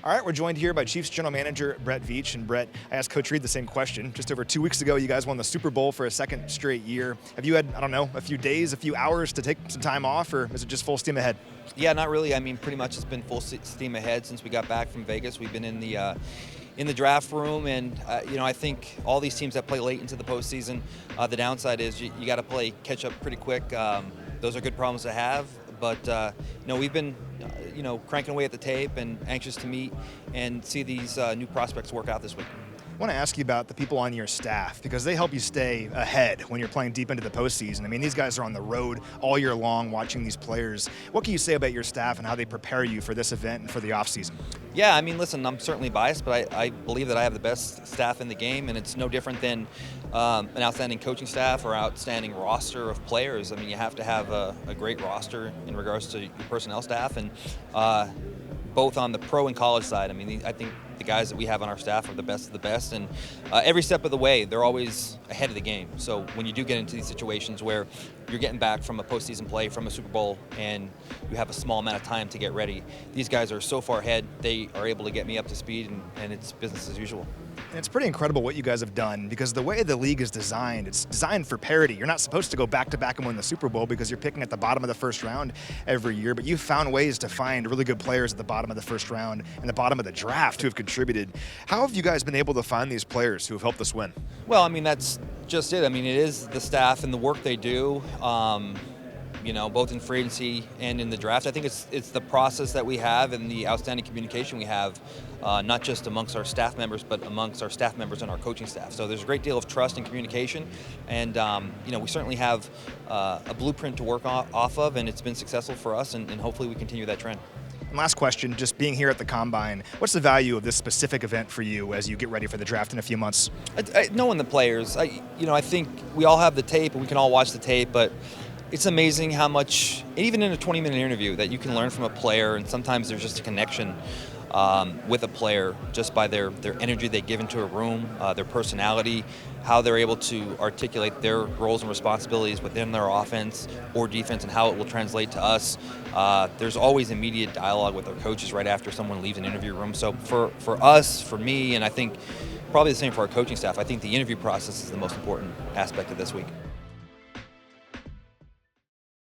All right, we're joined here by Chiefs General Manager Brett Veach. And Brett, I asked Coach Reed the same question. Just over 2 weeks ago, you guys won the Super Bowl for a second straight year. Have you had, I don't know, a few days, a few hours to take some time off, or is it just full steam ahead? Yeah, not really. I mean, pretty much it's been full steam ahead since we got back from Vegas. We've been in the draft room, and I think all these teams that play late into the postseason, the downside is you got to play catch up pretty quick. Those are good problems to have, but we've been cranking away at the tape and anxious to meet and see these new prospects work out this week. I want to ask you about the people on your staff because they help you stay ahead when you're playing deep into the postseason. I mean, these guys are on the road all year long watching these players. What can you say about your staff and how they prepare you for this event and for the offseason? Yeah, I mean, listen, I'm certainly biased, but I believe that I have the best staff in the game, and it's no different than an outstanding coaching staff or outstanding roster of players. I mean, you have to have a great roster in regards to your personnel staff, and both on the pro and college side. I mean, I think the guys that we have on our staff are the best of the best, and every step of the way, they're always ahead of the game. So when you do get into these situations where you're getting back from a postseason play, from a Super Bowl, and you have a small amount of time to get ready, these guys are so far ahead, they are able to get me up to speed, and it's business as usual. And it's pretty incredible what you guys have done because the way the league is designed, it's designed for parity. You're not supposed to go back-to-back and win the Super Bowl because you're picking at the bottom of the first round every year, but you've found ways to find really good players at the bottom of the first round and the bottom of the draft who have contributed. How have you guys been able to find these players who have helped us win? Well, I mean, that's just it. I mean, it is the staff and the work they do. Both in free agency and in the draft. I think it's the process that we have and the outstanding communication we have, not just amongst our staff members, but amongst our staff members and our coaching staff. So there's a great deal of trust and communication, and we certainly have a blueprint to work off of, and it's been successful for us, and hopefully we continue that trend. And last question, just being here at the Combine, what's the value of this specific event for you as you get ready for the draft in a few months? Knowing the players, I think we all have the tape, and we can all watch the tape, but it's amazing how much, even in a 20-minute interview, that you can learn from a player, and sometimes there's just a connection with a player just by their energy they give into a room, their personality, how they're able to articulate their roles and responsibilities within their offense or defense, and how it will translate to us. There's always immediate dialogue with our coaches right after someone leaves an interview room. So for us, for me, and I think probably the same for our coaching staff, I think the interview process is the most important aspect of this week.